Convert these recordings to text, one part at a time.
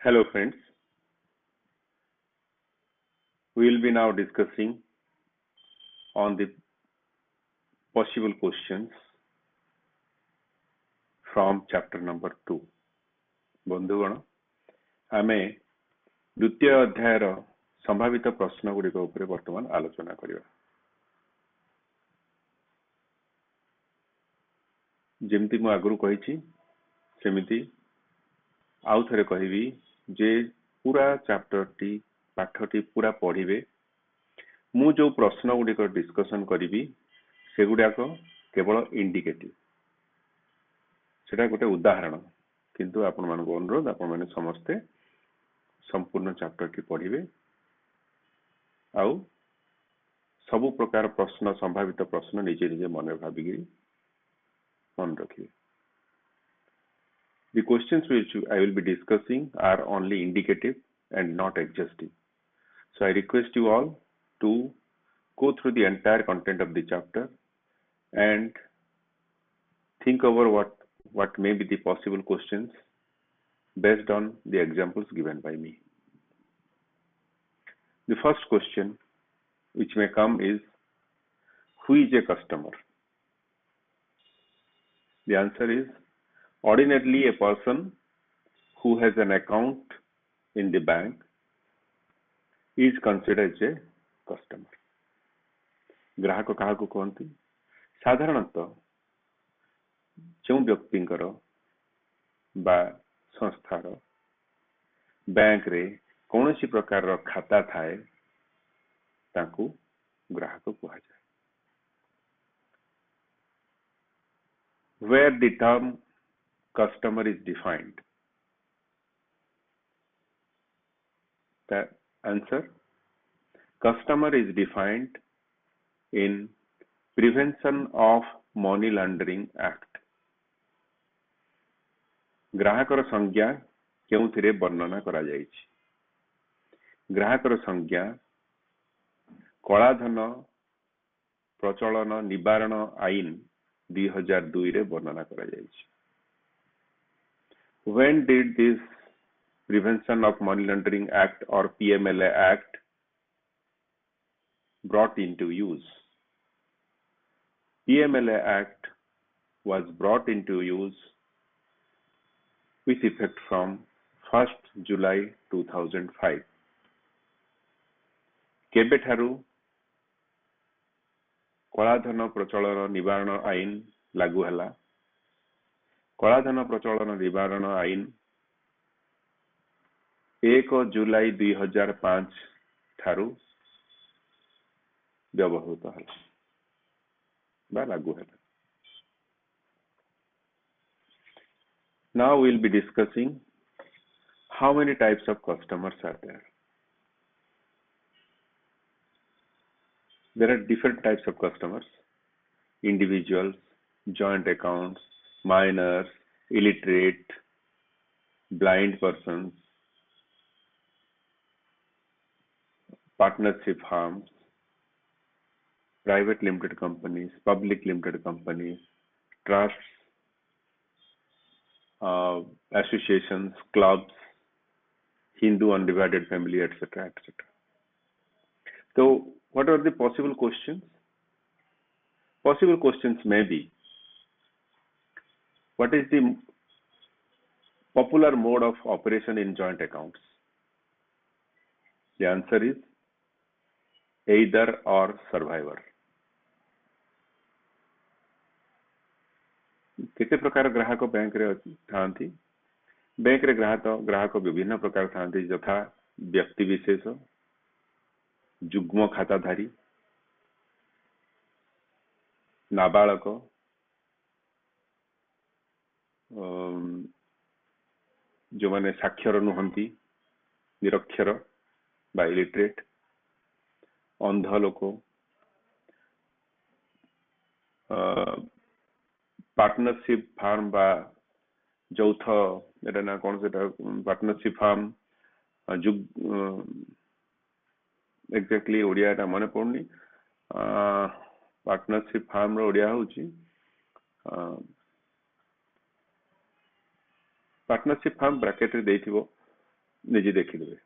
Hello friends, we will be now discussing on the possible questions from chapter number 2. बंधुगण आमे द्वितीय अध्यायर संभावित प्रश्न गुड़िक उपरे वर्तमान आलोचना करिवा। जेमती मु आगुरु कहिछि सेमिति आउ थरे कहिबी जे पूरा चैप्टर टी पाठटी पूरा पढ़िबे। मु जो प्रश्न गुड़िक डिस्कशन करी से गुड़ाक केवल इंडिकेटिव सेटा गोटे उदाहरण, किंतु आपण मान अनुरोध आपण माने समस्ते संपूर्ण चैप्टर टी पढ़िबे आउ सबु प्रकार प्रश्न संभावित प्रश्न निजे निजे मन भाबिकी मन रखिए। The questions which I will be discussing are only indicative and not exhaustive. So I request you all to go through the entire content of the chapter and think over what may be the possible questions based on the examples given by me. The first question which may come is, who is a customer? The answer is, ordinarily a person who has an account in the bank is considered as a customer. ग्राहक काहाकु कहंती? साधारणतः जो व्यक्तिंकर बा संस्थार bank रे कौनसी प्रकार रो खाता थाए ताकू ग्राहक कहा जाए। Where the term customer is defined? The answer, customer is defined in Prevention of Money Laundering Act. ग्राहकर संज्ञा केउथिरे वर्णना करा जायछि? ग्राहकर संज्ञा कलाधन प्रचलन निवारण आईन 2002 रे वर्णना करा जायछि। When did this Prevention of Money Laundering Act or PMLA Act brought into use? PMLA Act was brought into use with effect from 1st July 2005. केबे ठारू कलाधन प्रचलन निवारण आईन लागू हला? कलाधन प्रचलन निवारण आईन 1 जुलाई 2005 ठारू व्यवहृत हला बा लागू हला। Now we'll be discussing how many types of customers are there. There are different types of customers: individuals, joint accounts, minors, illiterate, blind persons, partnership firms, private limited companies, public limited companies, trusts, associations, clubs, Hindu undivided family, etc., etc. So, what are the possible questions? Possible questions may be, what is the popular mode of operation in joint accounts? The answer is either or survivor. केते प्रकार ग्राहक bank रे थांती? Bank रे ग्राहक विभिन्न प्रकार थांती, यथा व्यक्ति विशेष, जुग्म खाताधारी, नाबालक, जो माने साक्षर नुहंती, निरक्षर बा इलिटरेट, अंध लोक, पार्टनरशिप फार्म बा जौथ एटा ना कोन सेटा पार्टनरशिप फार्म जुग एक्जेक्टली ओडिया टा मने पड़नी। पार्टनरशिप फार्म रो ओडिया होची पार्टनरशिप फार्म ब्रैकेट रे देथिबो निजे देखिदेवे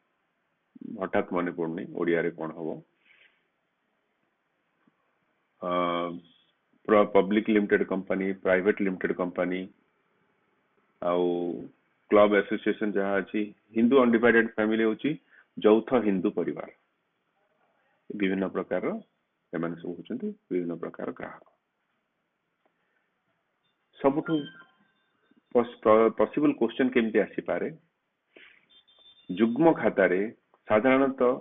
हठात मन पड़नी ओडिया रे कौन हम public limited company private limited company आउ क्लब एसोसिएशन जहाँ अच्छी हिंदू अनडिवाइडेड फैमिली होची यौथ हिंदू परिवार विभिन्न प्रकार एम सब होचंती विभिन्न प्रकार ग्राहक सबुठु पॉसिबल क्वेश्चन केमती आसी पारे जुग्म खाता रे साधारणतः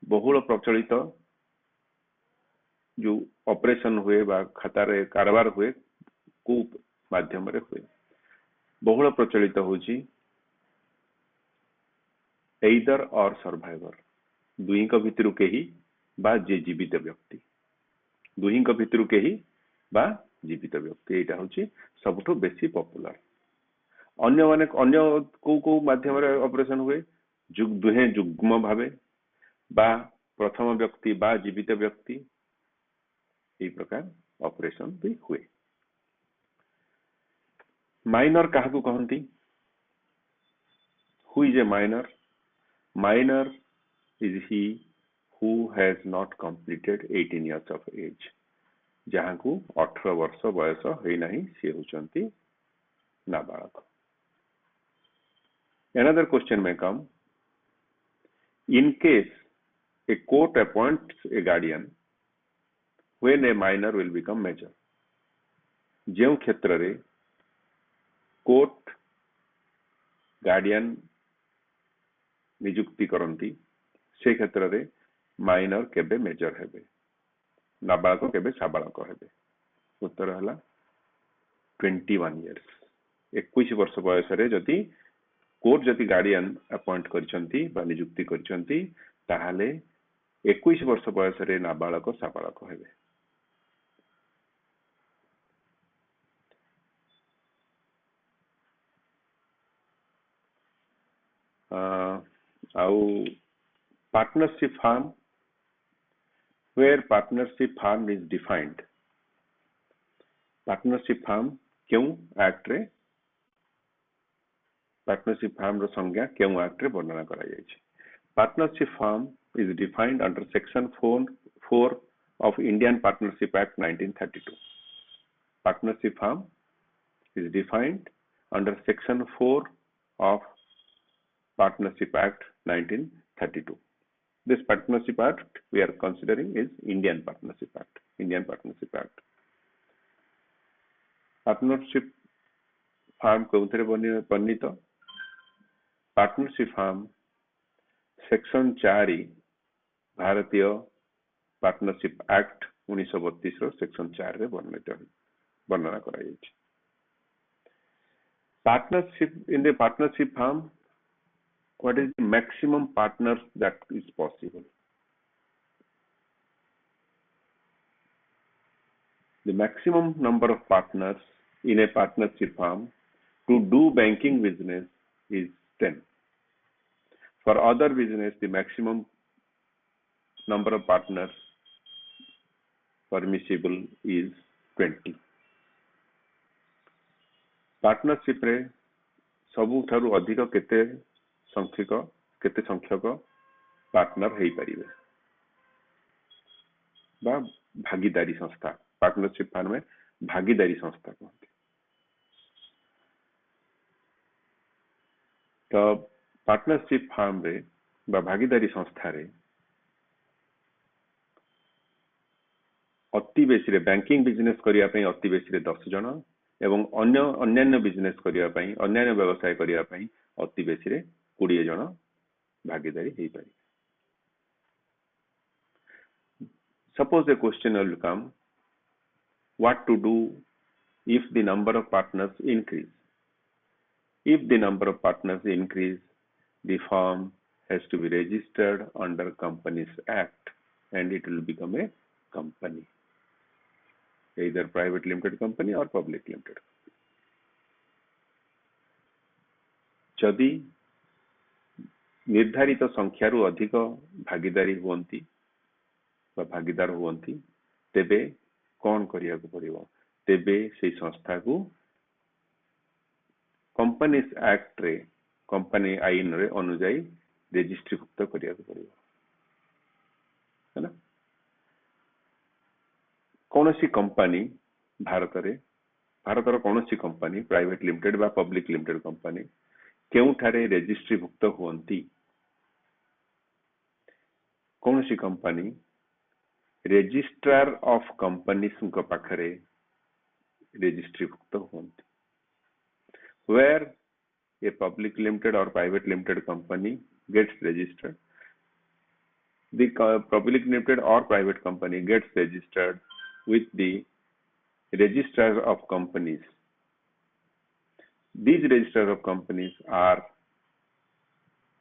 बहुल प्रचलित जो ऑपरेशन हुए बा खाता रे कारबार हुए को माध्यम रे हुए बहुल प्रचलित होची एइदर और सर्वाइवर दुई का भितरु केही बा जे जीवित व्यक्ति दुई का भितरु केही बा जीवित व्यक्ति एटा होची सबठो बेसी पॉपुलर अन्य माने अन्य को माध्यम रे ऑपरेशन हुए दुहे जुग्म भावे बा प्रथम व्यक्ति बा जीवित व्यक्ति এই प्रकार ऑपरेशन भी हुए माइनर काहाकू कहंती who is a minor minor is he who has not completed 18 years of age जहां को 18 वर्ष बयस होई नाही से होचंती नाबालक another question may come in case a court appoints a guardian when a minor will become major जो क्षेत्र रे कोर्ट गार्डियन नियुक्ति करंती से क्षेत्र रे माइनर केबे मेजर हेबे नाबालक केबे साबालक हेबे उत्तर हला 21 इयर्स 21 वर्ष बयस रे जति कोर्ट जति गार्डियन अपॉइंट करचंती बा नियुक्ति करचंती ताहाले 21 वर्ष बयस रे नाबालक साबालक हेबे partnership farm where partnership farm is defined partnership farm क्यों एक्ट रे partnership farm रो संज्ञा क्यों एक्ट रे वर्णना करा जाय छै partnership farm is defined under section 4 of Indian Partnership Act 1932 partnership farm is defined under section 4 of Partnership Act 1932. This Partnership Act we are considering is Indian Partnership Act. Indian Partnership Act. Partnership Farm कौनथरे बनित Partnership Farm Section 4 भारतीय Partnership Act 1932 रो Section 4 रे वर्णना करा जाय छै Partnership in the Partnership Farm what is the maximum partners that is possible the maximum number of partners in a partnership firm to do banking business is 10 for other business the maximum number of partners permissible is 20 partnership रे सबु थारु अधिक केते संख्यक partner हेई परिबे बा भागीदारी संस्था partnership farm में भागीदारी संस्था कहते तो पार्टनरशिप फार्म रे बा भागीदारी संस्था रे अति बेसी रे बैंकिंग बिजनेस करिया पई अति बेसी रे 10 जन एवं अन्य बिजनेस करिया पई अन्य व्यवसाय करिया पई अति बेसी रे 20 जन भागीदारी हेई पारि suppose a question will come what to do if the number of partners increase if the number of partners increase the firm has to be registered under Companies Act and it will become a company either private limited company or public limited जदि निर्धारित संख्यारु अधिक भागीदारी हुवंती बा भागीदार हुवंती तेबे कौन करिया को पड़िबो तेबे से संस्था को कंपनीज एक्ट रे कंपनी आईन रे अनुजाई रेजिस्ट्रीभुक्त करिया पड़िबो है ना। कौनसी कंपनी भारतर कौनसी कंपनी प्राइवेट लिमिटेड बा पब्लिक लिमिटेड कंपनी केउठारे रेजिस्ट्रीभुक्त हुअंती। कौनसी कंपनी रजिस्ट्रार ऑफ कंपनीज पाखरे रेजिस्ट्रीभुक्त हुअंती। Where a public limited or private limited company gets registered, the public limited or private company gets registered with the registrar of companies. These registrars of companies are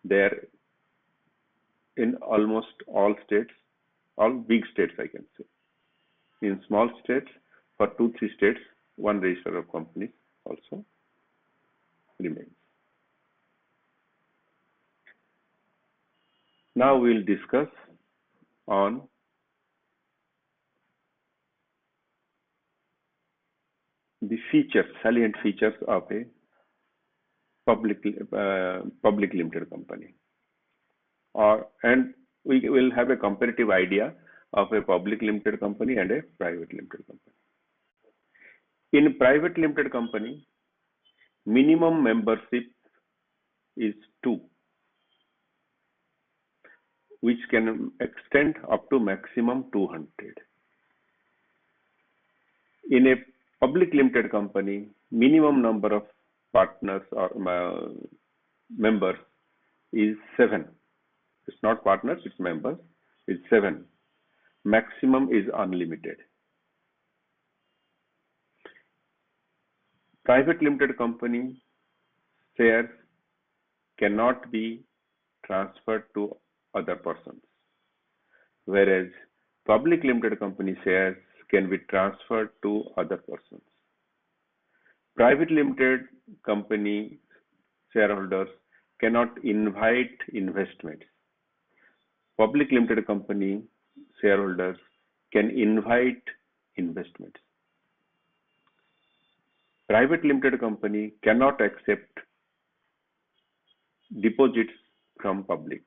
there in almost all states, all big states I can say. In small states, for 2-3 states, one registrar of companies also remains. Now we will discuss on the features, salient features of a public limited company, and we will have a comparative idea of a public limited company and a private limited company. In private limited company, minimum membership is 2, which can extend up to maximum 200. In a public limited company, minimum number of partners or members is 7. It's not partners, it's members. It's 7. Maximum is unlimited. Private limited company shares cannot be transferred to other persons, whereas public limited company shares can be transferred to other persons. Private limited company shareholders cannot invite investments. Public limited company shareholders can invite investments. Private limited company cannot accept deposits from public.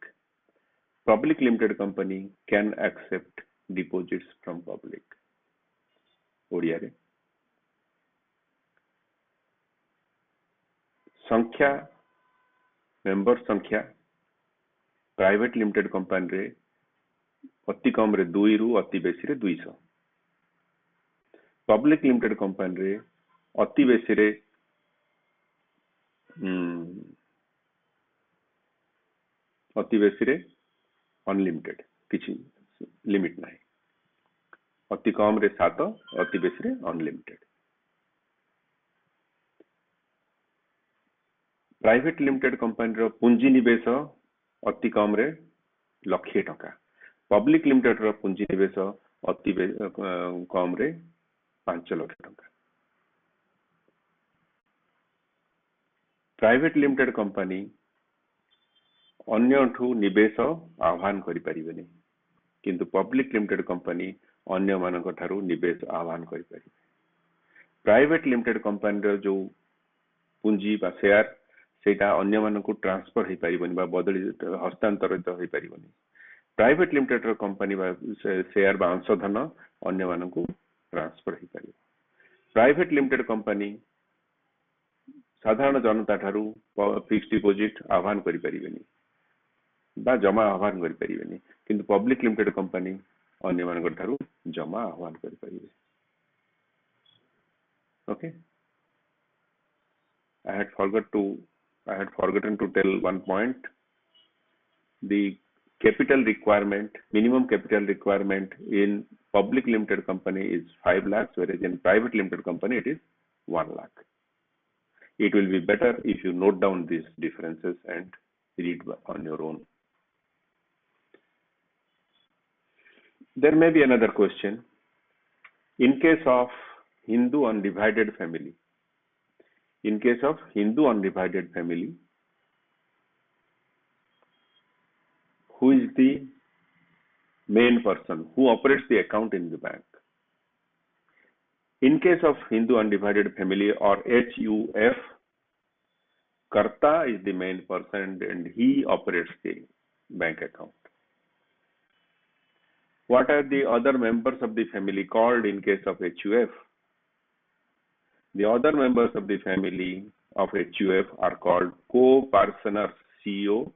Public limited company can accept deposits from public. Odia रे संख्या member संख्या private limited company रे अति कम रे 2 रु अति बेसी रे 200। पब्लिक लिमिटेड कंपनी रे अति बेसी रे अनलिमिटेड, किसी लिमिट नहीं। अति कम रे 7, अति बेसी रे अनलिमिटेड। प्राइवेट लिमिटेड कंपनी रो पुंजी निवेश अति कम रे 1 लाख टका। पब्लिक लिमिटेड रो पुंजी निवेश अति कम रे 5 लाख टका। प्राइवेट लिमिटेड कंपनी अन्यठू निवेश आह्वान करि परिबेनी, किंतु पब्लिक लिमिटेड कंपनी अन्य मानक ठारू निवेश आह्वान करि परिबे। प्राइवेट लिमिटेड कंपनी रो जो पुंजी बा शेयर सेटा अन्य मानक ट्रांसफर हे परिबनी बा बदली हस्तांतरित हे परिबनी। प्राइवेट लिमिटेड रो कंपनी बा शेयर बा अंशधन अन्य मानक ट्रांसफर हे परिबो। प्राइवेट लिमिटेड कंपनी साधारण जनता ठारू फिक्स्ड डिपॉजिट आह्वान करि परिबेनी बा जमा आह्वान करि परिबेनी, किंतु पब्लिक लिमिटेड कंपनी अन्य मानक ठारू जमा आह्वान करि परिबे। Okay, I had forgotten to tell one point. The capital requirement, minimum capital requirement in public limited company is 5 lakhs, whereas in private limited company it is 1 lakh. It will be better if you note down these differences and read on your own. There may be another question. In case of Hindu undivided family, who is the main person who operates the account in the bank? In case of Hindu undivided family or HUF, Karta is the main person and he operates the bank account. What are the other members of the family called in case of HUF? The other members of the family of HUF are called co-partners, COPARCENERS.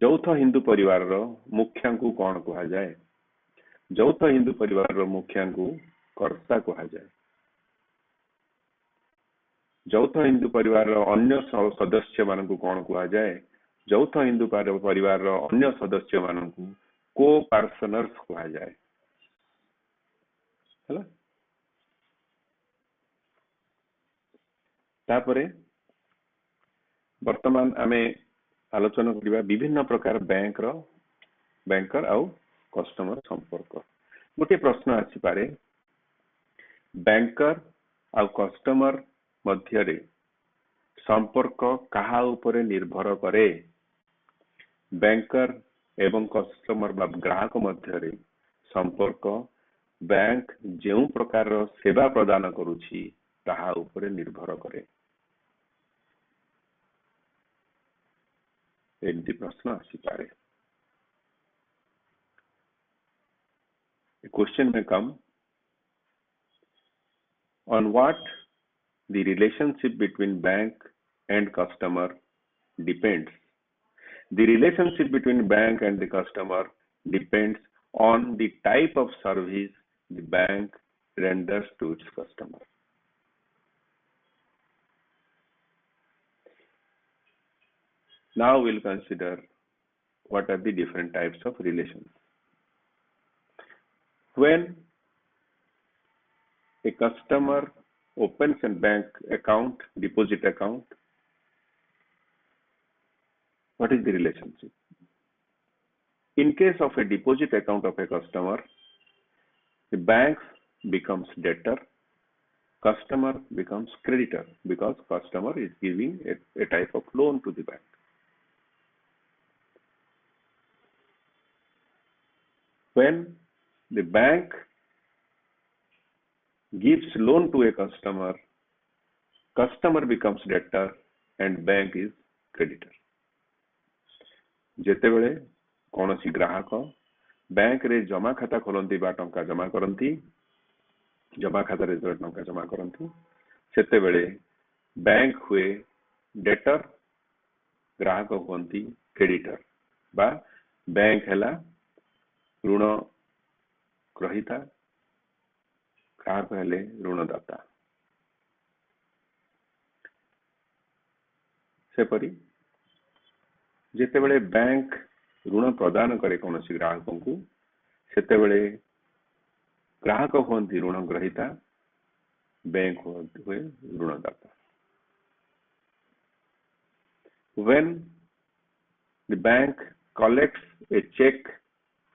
ଯୌଥ ହିନ୍ଦୁ ପରିବାରର ମୁଖ୍ୟଙ୍କୁ କ'ଣ କୁହାଯାଏ? ଯୌଥ ହିନ୍ଦୁ ପରିବାରର ମୁଖ୍ୟଙ୍କୁ କର୍ତ୍ତା କୁହାଯାଏ। ଯୌଥ ହିନ୍ଦୁ ପରିବାରର ଅନ୍ୟ ସଦସ୍ୟମାନଙ୍କୁ କ'ଣ କୁହାଯାଏ? ଯୌଥ ହିନ୍ଦୁ ପରିବାରର ଅନ୍ୟ ସଦସ୍ୟମାନଙ୍କୁ କୋ-ପାର୍ଟନର୍ସ କୁହାଯାଏ। ହେଲା, ତାପରେ ବର୍ତ୍ତମାନ ଆମେ ଆଲୋଚନା କରିବା ବିଭିନ୍ନ ପ୍ରକାର ବ୍ୟାଙ୍କର ଆଉ କଷ୍ଟମର ସମ୍ପର୍କ। ଗୋଟିଏ ପ୍ରଶ୍ନ ଆସିପାରେ, ବ୍ୟାଙ୍କର ଆଉ କଷ୍ଟମର ମଧ୍ୟରେ ସମ୍ପର୍କ କାହା ଉପରେ ନିର୍ଭର କରେ? ବ୍ୟାଙ୍କର ଏବଂ କଷ୍ଟମର ବା ଗ୍ରାହକ ମଧ୍ୟରେ ସମ୍ପର୍କ ବ୍ୟାଙ୍କ ଯେଉଁ ପ୍ରକାରର ସେବା ପ୍ରଦାନ କରୁଛି ତାହା ଉପରେ ନିର୍ଭର କରେ। ଏମିତି ପ୍ରଶ୍ନ ଆସିପାରେ। A question may come, on what the relationship between bank and customer depends? The relationship between bank and the customer depends on the type of service the bank renders to its customer. Now we'll consider what are the different types of relations. When a customer opens a bank account, deposit account, what is the relationship? In case of a deposit account of a customer, the bank becomes debtor, customer becomes creditor, because customer is giving a type of loan to the bank. When the bank gives loan to a customer, customer becomes debtor and bank is creditor. ଯେତେବେଳେ କୌଣସି ଗ୍ରାହକ ବ୍ୟାଙ୍କରେ ଜମା ଖାତା ଖୋଲନ୍ତି ବା ଟଙ୍କା ଜମା କରନ୍ତି, ଜମା ଖାତାରେ ଯେତେବେଳେ ଟଙ୍କା ଜମା କରନ୍ତି ସେତେବେଳେ ବ୍ୟାଙ୍କ ହୁଏ ଡେଟର, ଗ୍ରାହକ ହୁଅନ୍ତି କ୍ରେଡିଟର, ବା ବ୍ୟାଙ୍କ ହେଲା ଋଣ ଗ୍ରହୀତା, ଗ୍ରାହକ ହେଲେ ଋଣଦାତା। ସେପରି ଯେତେବେଳେ ବ୍ୟାଙ୍କ ଋଣ ପ୍ରଦାନ କରେ କୌଣସି ଗ୍ରାହକଙ୍କୁ ସେତେବେଳେ ଗ୍ରାହକ ହୁଅନ୍ତି ଋଣ ଗ୍ରହୀତା, ବ୍ୟାଙ୍କ ହୁଏ ଋଣଦାତା। When the bank collects a check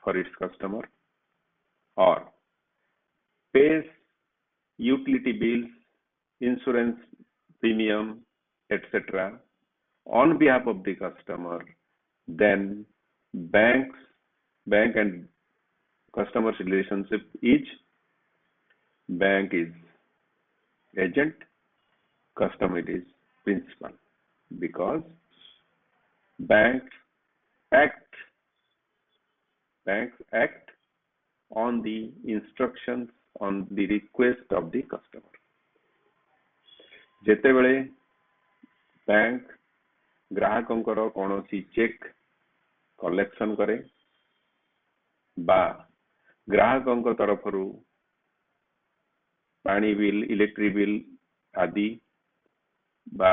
for its customer or pays utility bills, insurance premium, etc. on behalf of the customer, then bank and customer's relationship is bank is agent, customer is principal, because banks act on the instructions, on the request of the customer. ଯେତେବେଳେ bank ଗ୍ରାହକଙ୍କର କୌଣସି check collection କରେ ବା ଗ୍ରାହକଙ୍କ ତରଫରୁ ପାଣି bill, electric bill ଆଦି ବା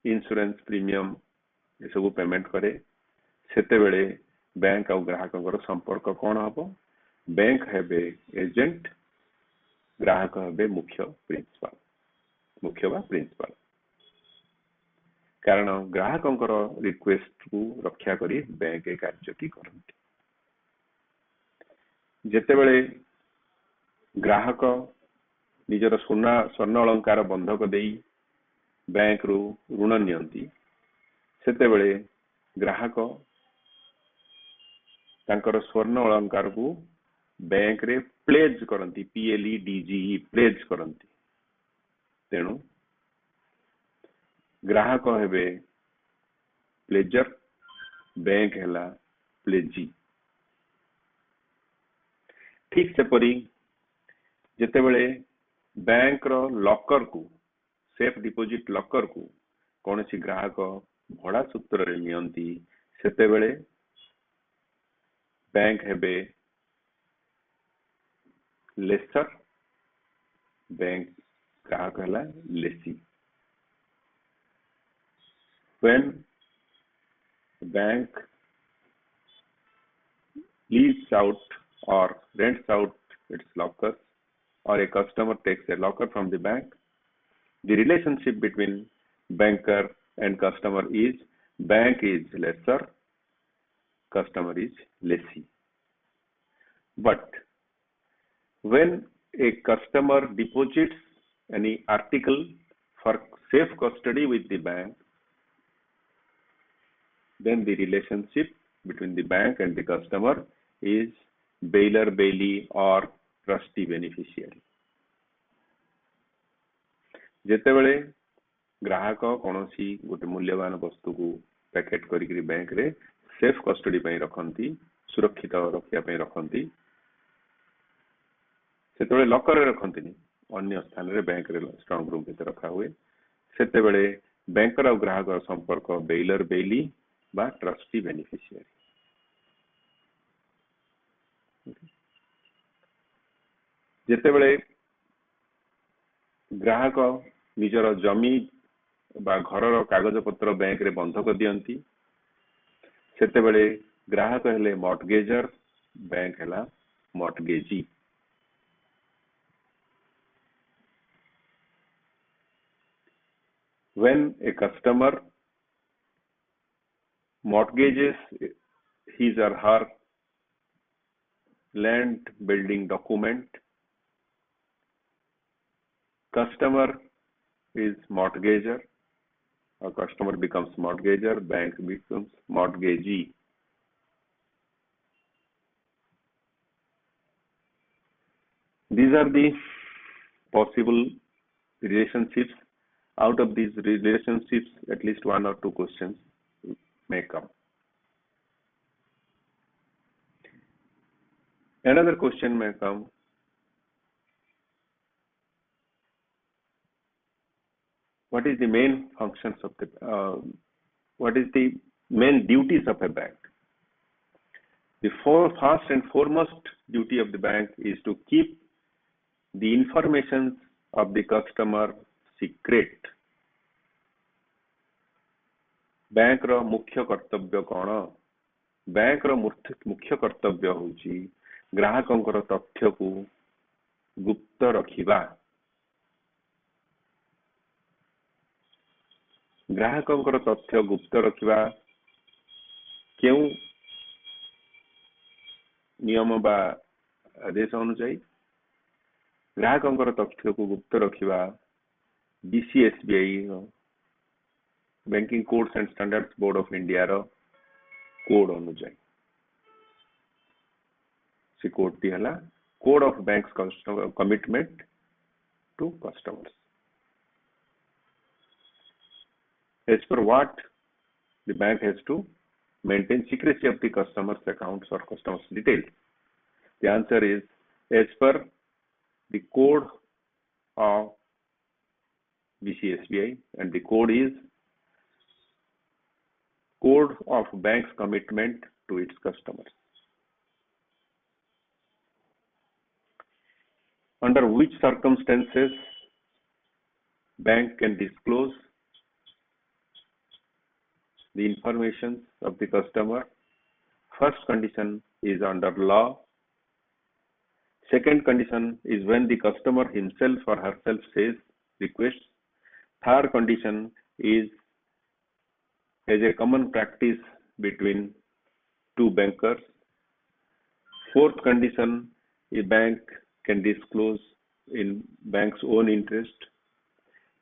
insurance premium ଏସବୁ ପେମେଣ୍ଟ କରେ, ସେତେବେଳେ ବ୍ୟାଙ୍କ ଆଉ ଗ୍ରାହକଙ୍କର ସମ୍ପର୍କ କ'ଣ ହବ? ବ୍ୟାଙ୍କ ହେବେ ଏଜେଣ୍ଟ, ଗ୍ରାହକ ହେବେ ମୁଖ୍ୟ ବା ପ୍ରିନ୍ସିପାଲ। କାରଣ ଗ୍ରାହକଙ୍କର ରିକ୍ୱେଷ୍ଟକୁ ରକ୍ଷା କରି ବ୍ୟାଙ୍କ ଏ କାର୍ଯ୍ୟଟି କରନ୍ତି। ଯେତେବେଳେ ଗ୍ରାହକ ନିଜର ସ୍ୱର୍ଣ୍ଣ ଅଳଙ୍କାର ବନ୍ଧକ ଦେଇ ବ୍ୟାଙ୍କରୁ ଋଣ ନିଅନ୍ତି, ସେତେବେଳେ ଗ୍ରାହକ ତାଙ୍କର ସ୍ୱର୍ଣ୍ଣ ଅଳଙ୍କାରକୁ ବ୍ୟାଙ୍କରେ ପ୍ଲେଜ୍ କରନ୍ତି, PLEDGE ପ୍ଲେଜ୍ କରନ୍ତି। तेणु ग्राहक हेबे प्लेजर, बैंक हैला प्लेजी। ठीक से परी जेतेबेले बैंक रो लॉकर को, सेफ डिपोजिट लॉकर को कौन सी ग्राहक भड़ा सूत्र रे नियंती सेतेबेले बैंक हेबे लेसर, बैंक ग्राहक हैला Lesi. when bank leases out or rents out its lockers, or a customer takes a locker from the bank, the relationship between banker and customer is bank is lessor, customer is lessee. But when a customer deposits any article for safe custody with the bank, then the relationship between the bank and the customer is bailor bailey or trustee beneficiary. जेतेबेले ग्राहक कौन सी गोटे मूल्यवान वस्तु को packet करी bank रे safe custody पे रखती, सुरक्षित रखा रखती, से लॉकर रे रखती अन्य स्थान रे बैंक रे स्ट्रांग रूम भीतर रखा हुए, से बैंकर और ग्राहक संपर्क बेलर बेली बा ट्रस्टी बेनिफिशियरी। जेतेबेले ग्राहक निजर जमी बा घर कागज पत्र बैंक रे बंधक दियंती, सेतेबेले ग्राहक हेले मॉर्टगेजर, बैंक हैला मॉर्टगेजी। When a customer mortgages his or her land building document, customer is mortgager, or customer becomes mortgager, bank becomes mortgagee. These are the possible relationships. Out of these relationships, at least one or two questions may come. Another question may come, what is the main functions of the, what is the main duties of a bank? The first and foremost duty of the bank is to keep the information of the customer secret. Bank रो मुख्य कर्तव्य कौन? Bank रो मुख्य कर्तव्य होची ग्राहकंकर तथ्य को गुप्त रखिबा। ग्राहकंकर तथ्य गुप्त रखिबा क्यों नियम बा आदेश अनुसार ग्राहकंकर तथ्य को गुप्त रखिबा BCSBI banking codes and standards board of India रो कोड अनुसार। से कोड टी हला code of banks customer commitment to customers, as per what the bank has to maintain secrecy of the customers accounts or customers details. The answer is as per the code of BCSBI, and the code is code of bank's commitment to its customers. Under which circumstances bank can disclose the information of the customer? First condition is under law. Second condition is when the customer himself or herself says, requests. Third condition is as a common practice between two bankers. Fourth condition, a bank can disclose in bank's own interest.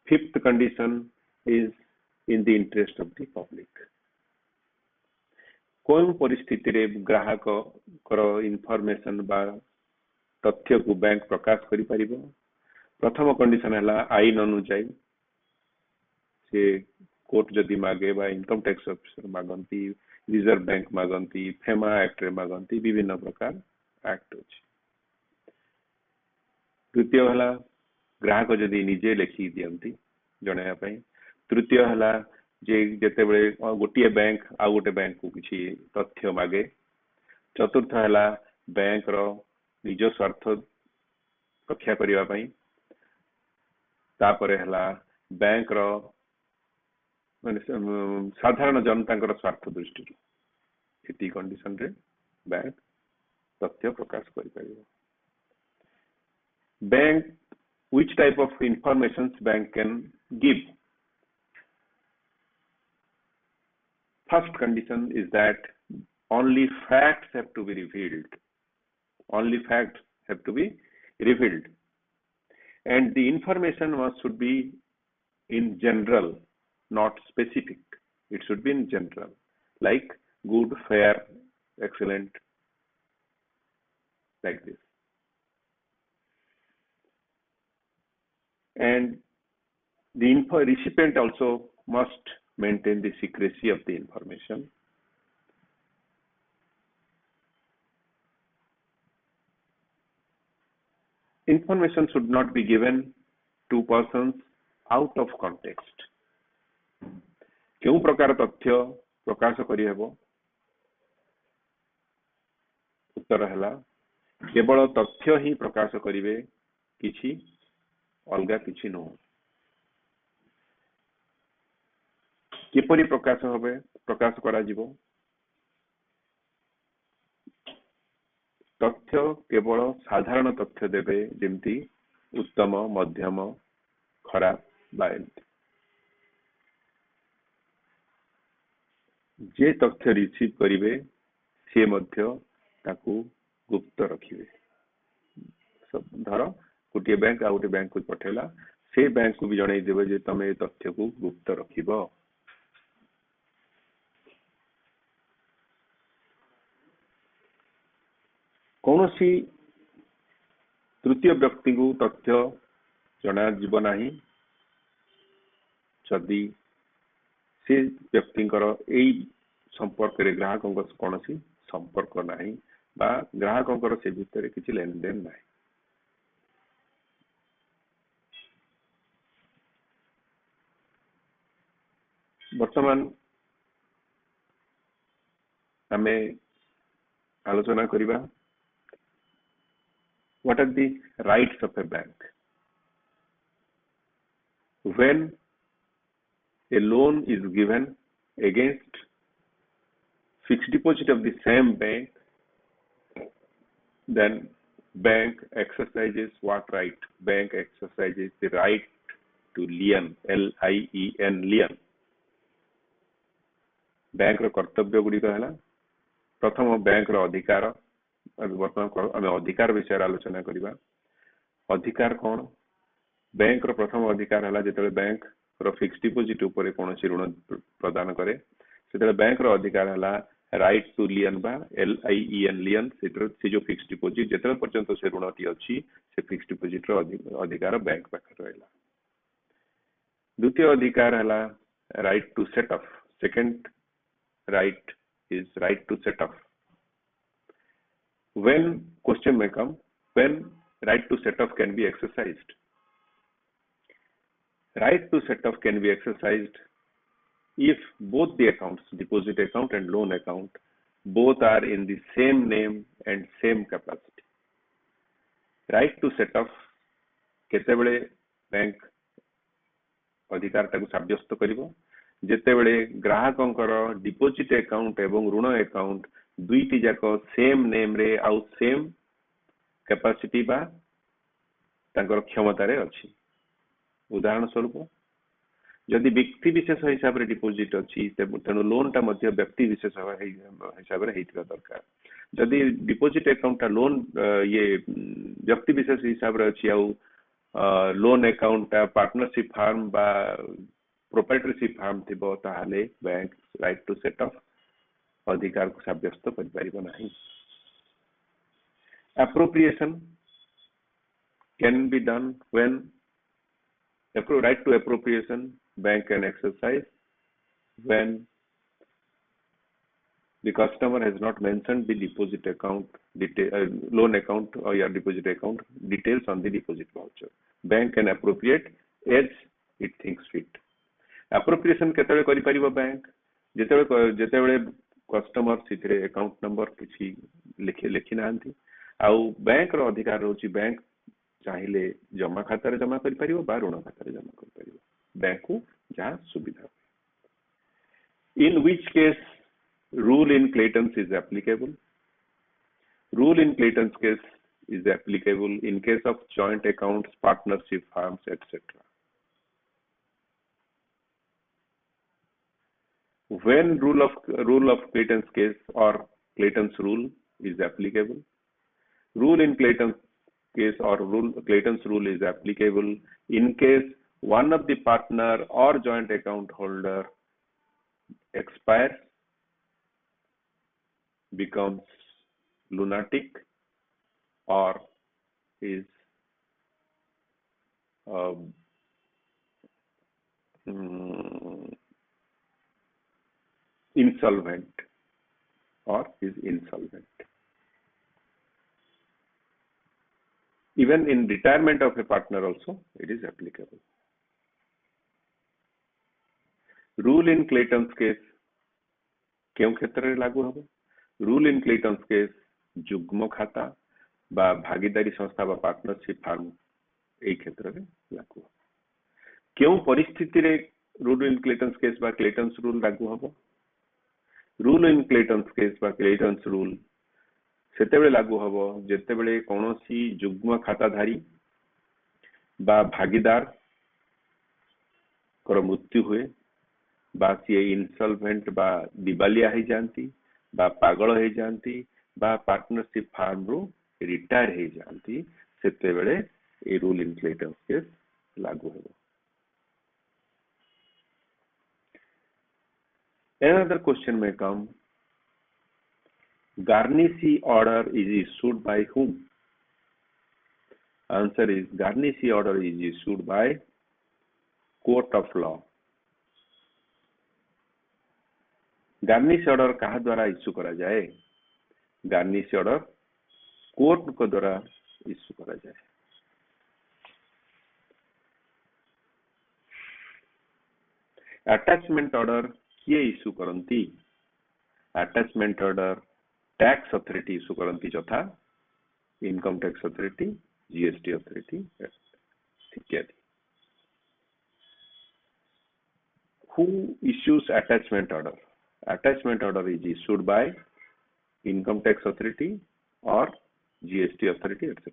Fifth condition is in the interest of the public. कौन परिस्थिति रे ग्राहक कर information बा तथ्य को bank प्रकाश करि परिबो? प्रथम कंडीशन है आईन अनुଯାयी से कोर्ट जदि मागे बा इनकम टैक्स ऑफिसर मागंती रिजर्व बैंक मागंती फेमा एक्ट रे मागंती विभिन्न प्रकार एक्ट अछि। तृतीय हला ग्राहक जदि निजे लिखि दियंती जणाया पई। तृतीय हला जे जेते बेले गोटे बैंक आ गोटे बैंक को किसी तथ्य मागे। चतुर्थ हला बैंक रो निज स्वार्थ रक्षा करिवा पई। तापरे हला बैंक रो माने साधारण जनता स्वार्थ दृष्टि एटी कंडीशन रे बैंक तथ्य प्रकाश करि परिबो। Bank which type of informations bank can give? First condition is that only facts have to be revealed. Only facts have to be revealed, and the information should be in general, not specific. It should be in general, like good, fair, excellent, like this. And the recipient also must maintain the secrecy of the information. Information should not be given to persons out of context. क्यों प्रकार तथ्य प्रकाश करी हेबो? उत्तर हला केवल तथ्य ही प्रकाश करिवे, किछि अलगा किछि न। किपरि प्रकाश होबे? प्रकाश करा जिवो तथ्य केवल साधारण तथ्य देबे, जेमती उत्तम, मध्यम, खराब बाइल। जे तथ्य रिसीव करिवे से मध्य ताकू गुप्त रखिवे। सब धर गोटे बैंक आ गोटे बैंक को पठेला, से बैंक को भी जणाई देबे जे तमे तथ्य को गुप्त रखिबो। कौनसी तृतीय व्यक्ति को तथ्य जना जीव नाही जदि से व्यक्तिंकर एई संपर्क रे ग्राहक कौन सी संपर्क नाही बा ग्राहक से भितर किसी लेन देन नाही। वर्तमान आमे आलोचना करिबा what are the rights of a bank. When a loan is given against fixed deposit of the same bank, then bank exercises what right? Bank exercises the right to lien, L-I-E-N, lien. Bank रो कर्तव्य गुडी कहला प्रथम bank रो अधिकार। वर्तमान आम अधिकार विषय आलोचना करिबा। अधिकार कौन? बैंक रो प्रथम अधिकार हला जेतले बैंक रो फिक्स डिपोजिट ऊपर कोनोसी ऋण प्रदान करे, सेतले बैंक रो अधिकार हला राइट टू लियन बा LIEN लियन। से जो फिक्स डिपोजिट जेतले पर्यंत से ऋणटी अछि से फिक्स डिपोजिट रो अधिकार बैंक पाखर रहला। द्वितीय अधिकार हला right to set off. Second right is right to set off. When question may come, when right to set off can be exercised? Right to set off can be exercised if both the accounts, deposit account and loan account, both are in the same name and same capacity. Right to set off केते बेले bank अधिकार ताकू साब्यस्त करिवो जेते बेले ग्राहकंकर deposit account एवं ऋण account दुईटी जाक same name रे आउ सेम कैपेसिटी बा तांकर क्षमता रे अछि। उदाहरण स्वरूप जदि व्यक्ति विशेष हिसाब रे डिपोजिट अछि तेनु लोन ता मध्य व्यक्ति विशेष हिसाब रे हेतिबा दरकार। जदि डिपोजिट अकाउंट ता लोन ये व्यक्ति विशेष हिसाब रे अछि आउ लोन अकाउंट पार्टनरशिप फार्म बा प्रोप्राइटरशिप फार्म थिबो ताहाले bank right to set off अधिकार को साब्यस्त करि परिबो नाही। Appropriation can be done when right to appropriation bank can exercise when the customer has not mentioned the deposit account detail, loan account or your deposit account details on the deposit voucher. Bank can appropriate as it thinks fit. Appropriation केतबे करि परिबो bank जेतेबे customer सिथरे account number किछि लिखि नांती आउ bank रो अधिकार रोची bank चाहिले जमा खाता रे जमा करि परिबो बा ऋण खाता रे जमा करि परिबो बैंक को जहां सुविधा in which case rule in Clayton's is applicable. Rule in Clayton's case is applicable in case of joint accounts, partnership firms, etc. When rule of Clayton's case or Clayton's rule is applicable, rule in Clayton's case or Clayton's rule is applicable in case one of the partner or joint account holder expires, becomes lunatic, or is insolvent or is insolvent. Even in retirement of a partner also it is applicable. Rule in Clayton's case क्यों क्षेत्र रे लागू हबो? Rule in क्लेटन्स case जुग्म खाता बा भागीदारी संस्था बा पार्टनरशिप फार्म एई क्षेत्र रे लागू क्यों परिस्थिति रे रूल इन क्लेटन्स केस बा क्लेटन्स रूल लागू हबो? रूल इन क्लेटन्स केस बा क्लेटन्स रूल सेतेबेले लागू हबो जेतेबेले कोनोसी जुग्म खाताधारी बा भागीदार कर मृत्यु हुए बा सी इनसॉल्वेंट बा दिवालिया हो जानती बा पागल हो जानती बा पार्टनरशिप फार्म रो रिटायर हो जानती सेते बेले ए रूल इन क्लेटन्स केस लागू हो. Another question may come, Garnissy order is issued by whom? Answer is Garnissy order is issued by court of law. Garnish order कहा द्वारा इश्यू करा जाए? गार्निश ऑर्डर कोर्ट को द्वारा इश्यू करा जाए. अटैचमेंट ऑर्डर किए इश्यू करंती? Attachment order tax authority issue करंती यथा income tax authority, GST authority इत्यादि. Who issues attachment order? Attachment order is issued by income tax authority or GST authority, etc.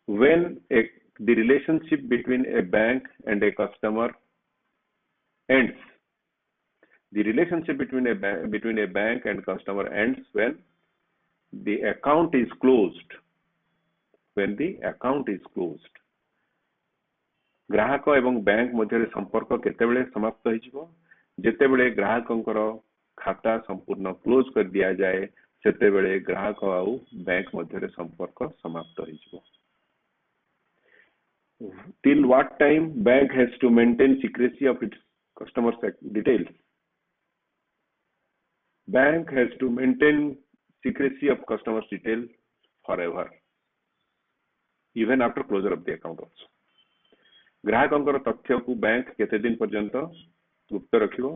When the relationship between a bank and a customer ends, the relationship between a bank and customer ends when the account is closed. When the account is closed. ग्राहक एवं bank मध्य संपर्क केतेबेले समाप्त हो जेतेबेले ग्राहकंकर खाता संपूर्ण close कर दिया जाए सेतेबेले ग्राहक आउ बैंक मध्य संपर्क समाप्त हो. Till what time bank has to maintain secrecy of its customers details? Bank has to maintain secrecy of customers details forever, even after closure of the account also. ग्राहकंकर तथ्य को बैंक केते दिन पर्यंत गुप्त रखिबो?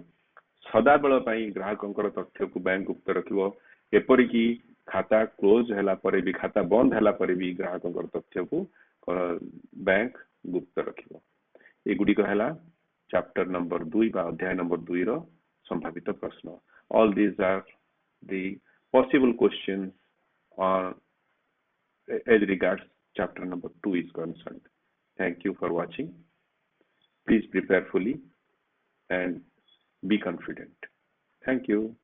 सदाबेल पई ग्राहकंकर तथ्य को बैंक गुप्त रखिबो. एपरि की खाता क्लोज हैला परे भी, खाता बंद हैला परे भी ग्राहकंकर तथ्य को बैंक गुप्त रखिबो. ए गुडी को हैला चैप्टर नंबर 2 बा अध्याय नंबर 2 रो संभावित प्रश्न. All these are the possible questions on as regards chapter number 2 is concerned. Thank you for watching. Please prepare fully and be confident. Thank you.